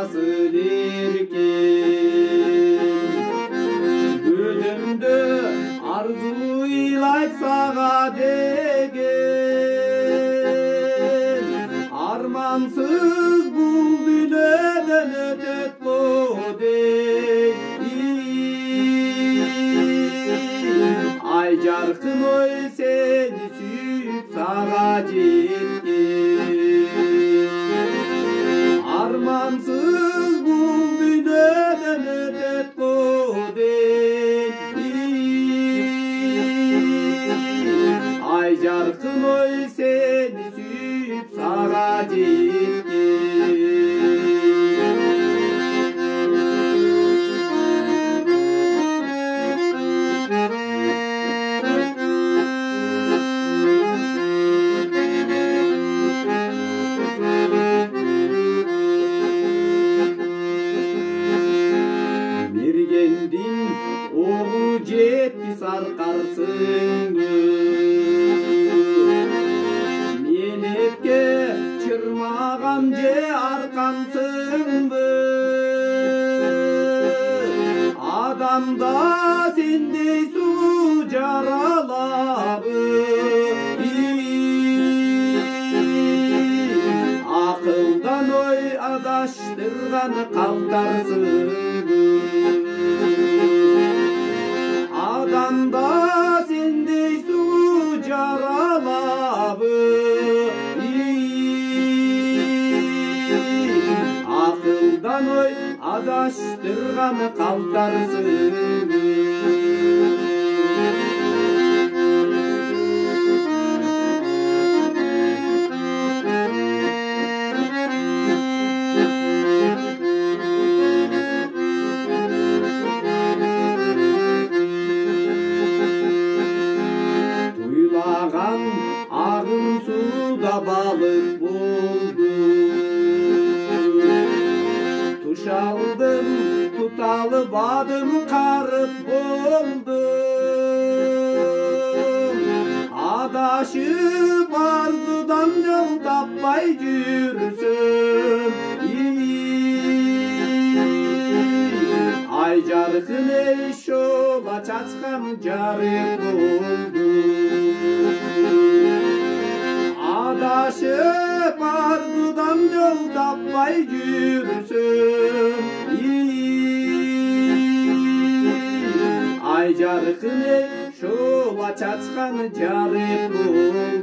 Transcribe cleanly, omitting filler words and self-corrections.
ырасыл эркен Өлүмдү арзуйлайт сага деген Армансыз бул дүйнөдөн өтөт го дейт Ай жаркын ой сени сүйүп сага жеткен Армансыз бул дүйнөдөн өтөт го дейт Ай жаркын ой сени сүйүп сага жеткен Мергендин огу жетпис аркарсыңбы Менетке чырмаган же аркансыңбы Адамда сендей суу жаралабы Акылдан ой адаштырган калтарсыңбы Адамда сендей суу жаралабы Акылдан ой адаштырган калтарсыңбы Туйлаган агын сууда балык болду Туш алдым, тута албадым, карып болдум Адашып арзудан жол таппай жүрсөм Ай жаркын эй шола чачкан жарык болду Адашып арзудан жол таппай жүрсөм Ай жаркын эй шола чачкан жарык болду